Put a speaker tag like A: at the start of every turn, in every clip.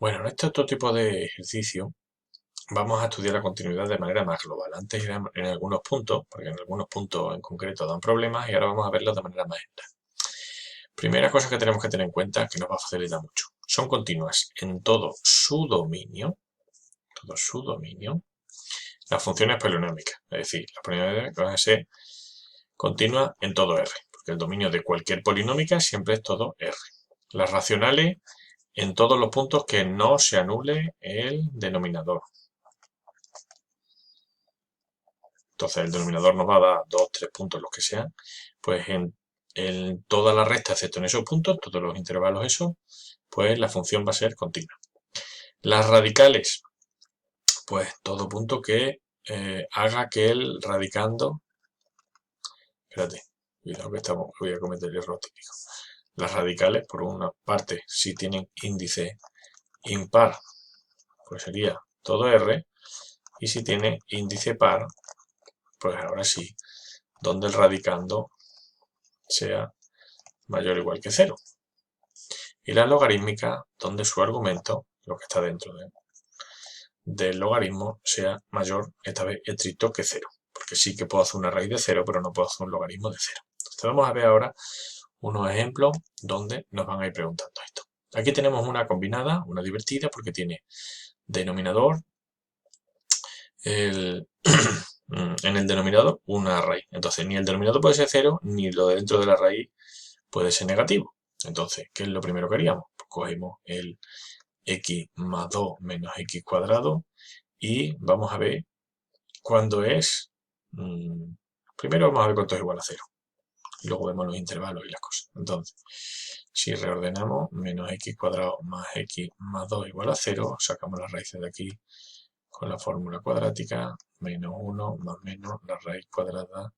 A: Bueno, en este otro tipo de ejercicio vamos a estudiar la continuidad de manera más global. Antes eran en algunos puntos, porque en algunos puntos en concreto dan problemas, y ahora vamos a verlo de manera más general. Primera cosa que tenemos que tener en cuenta, que nos va a facilitar mucho. Son continuas en todo su dominio, las funciones polinómicas. Es decir, las polinómicas van a ser continuas en todo R, porque el dominio de cualquier polinómica siempre es todo R. Las racionales en todos los puntos que no se anule el denominador. Entonces el denominador nos va a dar 2, 3 puntos, los que sean. Pues en toda la recta, excepto en esos puntos, todos los intervalos esos, pues la función va a ser continua. Las radicales, pues todo punto que haga que el radicando... Espérate, cuidado que voy a cometer el error típico. Las radicales, por una parte, si tienen índice impar, pues sería todo R, y si tiene índice par, pues ahora sí, donde el radicando sea mayor o igual que 0. Y la logarítmica, donde su argumento, lo que está dentro del logaritmo, sea mayor, esta vez estricto, que 0. Porque sí que puedo hacer una raíz de 0, pero no puedo hacer un logaritmo de 0. Entonces vamos a ver ahora unos ejemplos donde nos van a ir preguntando esto. Aquí tenemos una combinada, una divertida, porque tiene denominador, en el denominador una raíz. Entonces ni el denominador puede ser 0, ni lo de dentro de la raíz puede ser negativo. Entonces, ¿qué es lo primero que haríamos? Pues cogemos el x más 2 menos x cuadrado y vamos a ver cuándo es... primero vamos a ver cuánto es igual a 0. Y luego vemos los intervalos y las cosas. Entonces, si reordenamos, menos x cuadrado más x más 2 igual a 0, sacamos las raíces de aquí con la fórmula cuadrática, menos 1 más menos la raíz cuadrada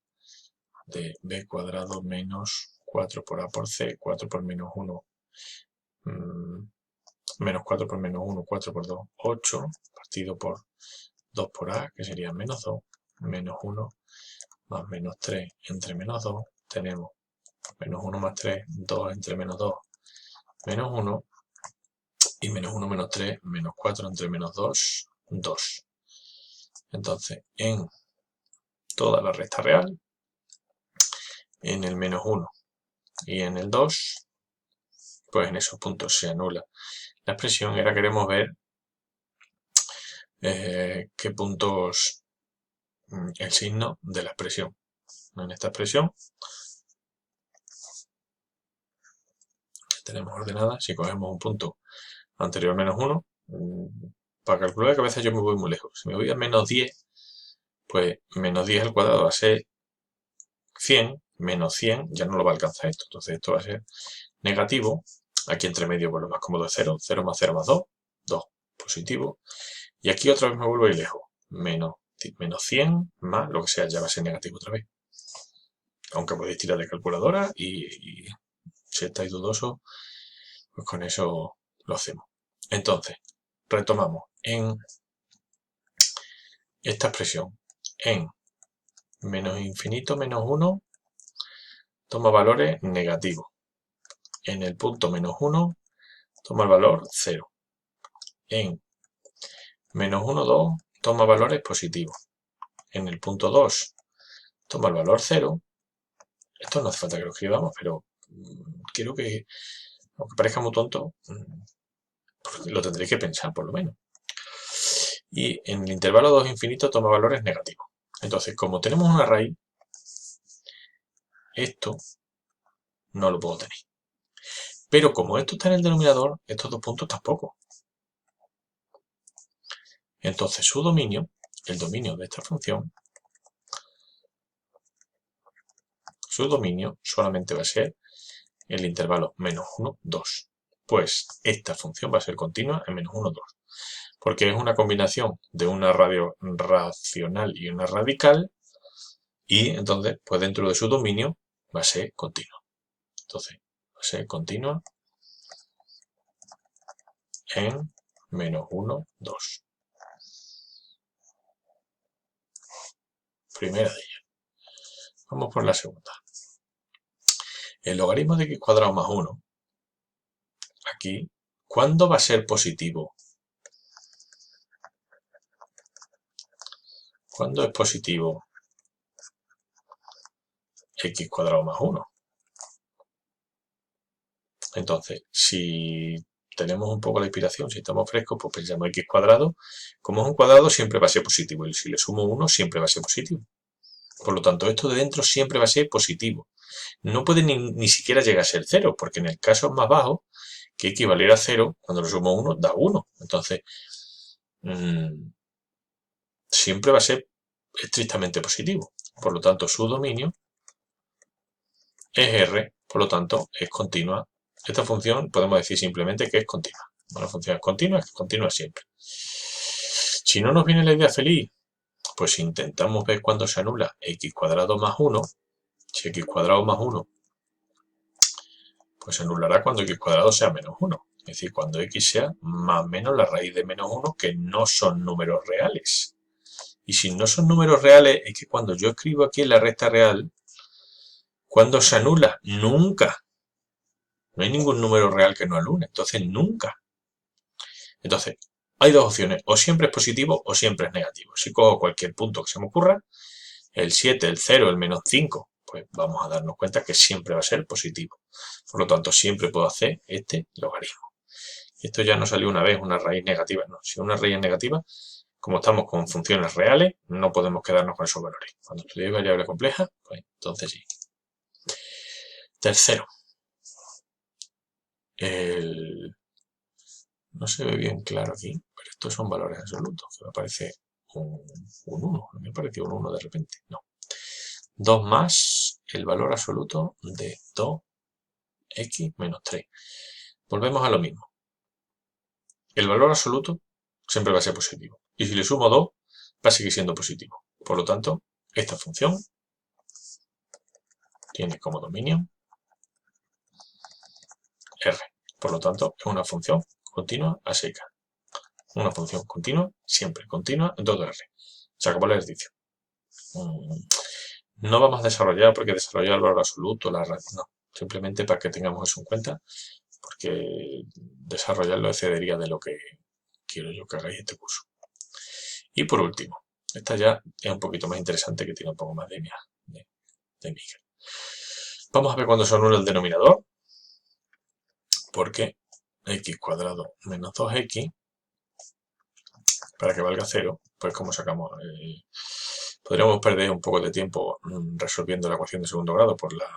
A: de b cuadrado menos 4 por a por c, 4 por menos 1, menos 4 por menos 1, 4 por 2, 8, partido por 2 por a, que sería menos 2, menos 1, más menos 3 entre menos 2, tenemos menos 1 más 3, 2 entre menos 2, menos 1, y menos 1 menos 3, menos 4 entre menos 2, 2. Entonces, en toda la recta real, en el menos 1 y en el 2, pues en esos puntos se anula la expresión y ahora queremos ver qué puntos el signo de la expresión. En esta expresión tenemos ordenada, si cogemos un punto anterior a menos 1, para calcular que a veces yo me voy muy lejos. Si me voy a menos 10, pues menos 10 al cuadrado va a ser 100, menos 100 ya no lo va a alcanzar esto. Entonces esto va a ser negativo. Aquí entre medio, pues lo más cómodo es 0. 0 más 0 más 2, 2, positivo. Y aquí otra vez me vuelvo a ir lejos. Menos 100 más lo que sea, ya va a ser negativo otra vez. Aunque podéis tirar de calculadora y si estáis dudosos, pues con eso lo hacemos. Entonces, retomamos. En esta expresión, en menos infinito menos 1, toma valores negativos. En el punto menos 1, toma el valor 0. En menos 1, 2, toma valores positivos. En el punto 2, toma el valor 0. Esto no hace falta que lo escribamos, pero quiero que, aunque parezca muy tonto, lo tendréis que pensar por lo menos. Y en el intervalo 2 infinito toma valores negativos. Entonces, como tenemos una raíz, esto no lo puedo tener. Pero como esto está en el denominador, estos dos puntos tampoco. Entonces su dominio, el dominio de esta función, su dominio solamente va a ser el intervalo menos 1, 2. Pues esta función va a ser continua en menos 1, 2. Porque es una combinación de una racional y una radical, y entonces, pues dentro de su dominio va a ser continua. Entonces, va a ser continua en menos 1, 2. Primera de ellas. Vamos por la segunda. El logaritmo de x cuadrado más 1, aquí, ¿cuándo va a ser positivo ¿Cuándo es positivo x cuadrado más 1? Entonces, si tenemos un poco la inspiración, si estamos frescos, pues pensamos x cuadrado. Como es un cuadrado, siempre va a ser positivo. Y si le sumo 1, siempre va a ser positivo. Por lo tanto, esto de dentro siempre va a ser positivo. No puede ni siquiera llegar a ser 0, porque en el caso más bajo, que equivaliera a 0, cuando le sumo 1, da 1. Entonces, siempre va a ser estrictamente positivo. Por lo tanto, su dominio es R, por lo tanto, es continua. Esta función podemos decir simplemente que es continua. Una función es continua siempre. Si no nos viene la idea feliz, pues intentamos ver cuándo se anula x cuadrado más 1. Si x cuadrado más 1, pues se anulará cuando x cuadrado sea menos 1. Es decir, cuando x sea más o menos la raíz de menos 1, que no son números reales. Y si no son números reales, es que cuando yo escribo aquí en la recta real, ¿cuándo se anula? Nunca. No hay ningún número real que no anule, entonces nunca. Entonces, hay dos opciones, o siempre es positivo o siempre es negativo. Si cojo cualquier punto que se me ocurra, el 7, el 0, el menos 5, pues vamos a darnos cuenta que siempre va a ser positivo. Por lo tanto, siempre puedo hacer este logaritmo. Esto ya no salió una vez una raíz negativa, no. Si una raíz es negativa, como estamos con funciones reales, no podemos quedarnos con esos valores. Cuando estudiéis variable compleja, pues entonces sí. Tercero, no se ve bien claro aquí, pero estos son valores absolutos, que me parece un 1, me pareció un 1 de repente, no. 2 más el valor absoluto de 2x menos 3. Volvemos a lo mismo. El valor absoluto siempre va a ser positivo. Y si le sumo 2, va a seguir siendo positivo. Por lo tanto, esta función tiene como dominio R. Por lo tanto, es una función continua a seca. Una función continua, siempre continua en todo R. Se acabó el ejercicio. No vamos a desarrollar porque desarrollar el valor absoluto, no. Simplemente para que tengamos eso en cuenta, porque desarrollarlo excedería de lo que quiero yo que hagáis este curso. Y por último, esta ya es un poquito más interesante, que tiene un poco más de miga. Vamos a ver cuándo se anula el denominador, porque x cuadrado menos 2x, para que valga 0, pues como sacamos, podríamos perder un poco de tiempo resolviendo la ecuación de segundo grado por la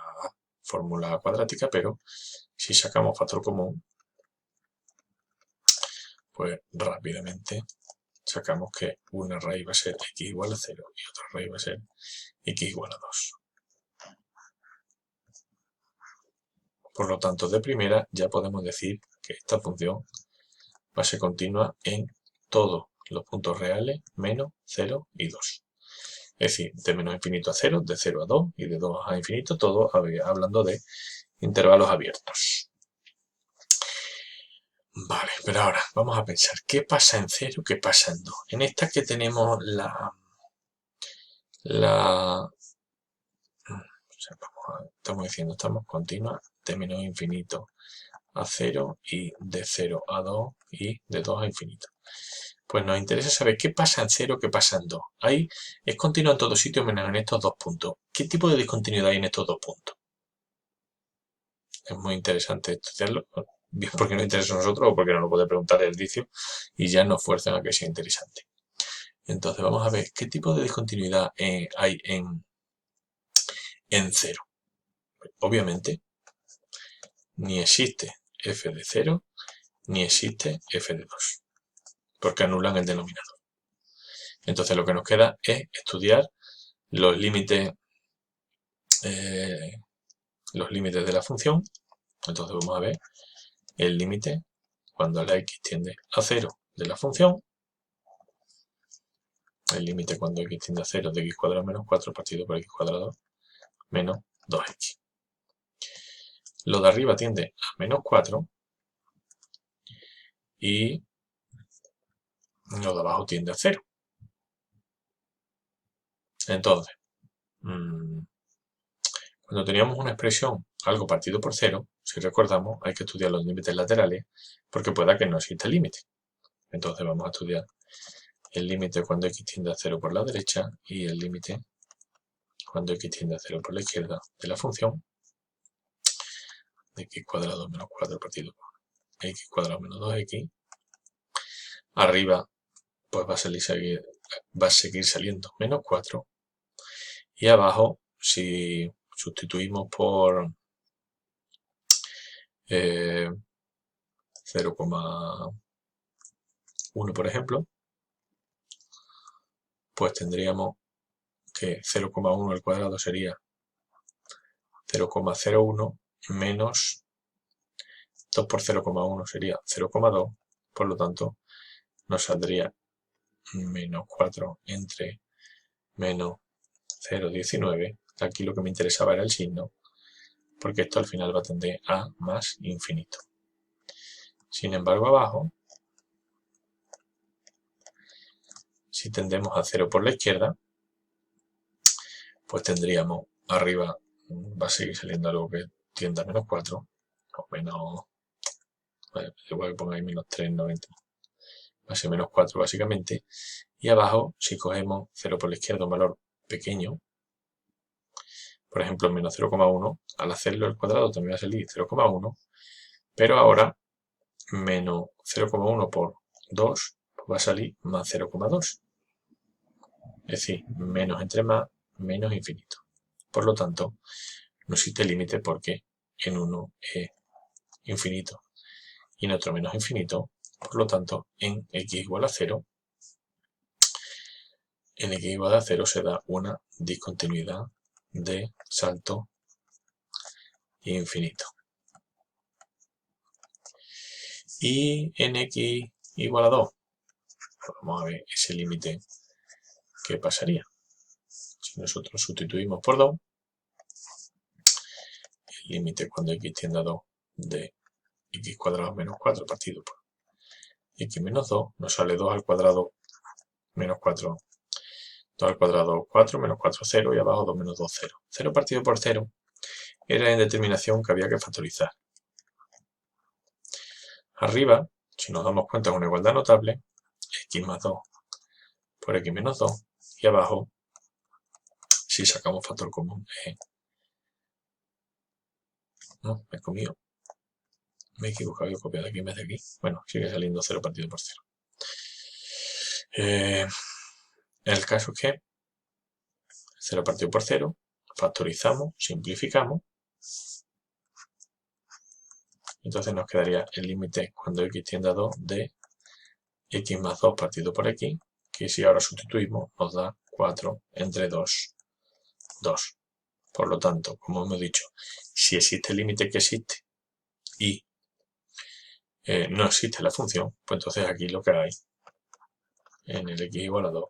A: fórmula cuadrática, pero si sacamos factor común, pues rápidamente sacamos que una raíz va a ser x igual a 0 y otra raíz va a ser x igual a 2. Por lo tanto, de primera ya podemos decir que esta función va a ser continua en todos los puntos reales menos 0 y 2. Es decir, de menos infinito a 0, de 0 a 2 y de 2 a infinito, todo hablando de intervalos abiertos. Vale, pero ahora vamos a pensar, ¿qué pasa en 0? ¿Qué pasa en 2? En esta que tenemos estamos diciendo, estamos continua de menos infinito a 0 y de 0 a 2 y de 2 a infinito. Pues nos interesa saber qué pasa en 0, qué pasa en 2. Ahí es continuo en todos sitios menos en estos dos puntos. ¿Qué tipo de discontinuidad hay en estos dos puntos? Es muy interesante estudiarlo, bien porque nos interesa a nosotros o porque nos lo puede preguntar el ejercicio y ya nos fuerzan a que sea interesante. Entonces vamos a ver qué tipo de discontinuidad hay en 0. Obviamente, ni existe f de 0 ni existe f de 2, porque anulan el denominador. Entonces lo que nos queda es estudiar los límites de la función. Entonces vamos a ver el límite cuando la x tiende a 0 de la función, el límite cuando x tiende a 0 de x cuadrado menos 4 partido por x cuadrado menos 2x. Lo de arriba tiende a menos 4 y lo de abajo tiende a 0. Entonces, cuando teníamos una expresión algo partido por 0, si recordamos, hay que estudiar los límites laterales porque pueda que no exista límite. Entonces vamos a estudiar el límite cuando x tiende a 0 por la derecha y el límite cuando x tiende a 0 por la izquierda de la función de x cuadrado menos 4 partido por x cuadrado menos 2x. Arriba pues va a seguir saliendo menos 4. Y abajo, si sustituimos por 0,1 por ejemplo, pues tendríamos que 0,1 al cuadrado sería 0,01 menos 2 por 0,1 sería 0,2, por lo tanto nos saldría menos 4 entre menos 0,19. Aquí lo que me interesaba era el signo, porque esto al final va a tender a más infinito. Sin embargo, abajo, si tendemos a 0 por la izquierda, pues tendríamos arriba, va a seguir saliendo algo que tienda a menos 4, o menos, igual que pongáis menos 3,90, va a ser menos 4 básicamente. Y abajo, si cogemos 0 por la izquierda, un valor pequeño, por ejemplo, menos 0,1, al hacerlo al cuadrado también va a salir 0,1, pero ahora menos 0,1 por 2 va a salir más 0,2. Es decir, menos entre más, menos infinito. Por lo tanto, no existe límite porque en uno es infinito y en otro menos infinito. Por lo tanto, en x igual a 0, en x igual a 0 se da una discontinuidad de salto infinito. Y en x igual a 2, vamos a ver ese límite que pasaría. Si nosotros sustituimos por 2, el límite cuando x tiende a 2 de x cuadrado menos 4 partido por x menos 2, nos sale 2 al cuadrado menos 4, 2 al cuadrado 4, menos 4, 0, y abajo 2 menos 2, 0. 0 partido por 0 era la indeterminación que había que factorizar. Arriba, si nos damos cuenta, es una igualdad notable, x más 2 por x menos 2, y abajo, si sacamos factor común, no, me he comido, me he equivocado, he copiado aquí en vez de aquí. Bueno, sigue saliendo 0 partido por 0. El caso es que 0 partido por 0, factorizamos, simplificamos, entonces nos quedaría el límite cuando x tiende a 2 de x más 2 partido por x, que si ahora sustituimos nos da 4 entre 2, 2. Por lo tanto, como hemos dicho, si existe el límite que existe y no existe la función, pues entonces aquí lo que hay en el x igual a 2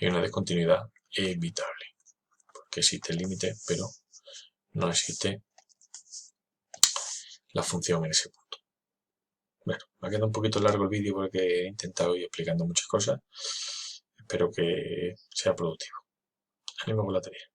A: hay una discontinuidad evitable, porque existe el límite, pero no existe la función en ese punto. Bueno, me ha quedado un poquito largo el vídeo porque he intentado ir explicando muchas cosas. Espero que sea productivo. Ánimo con la tarea.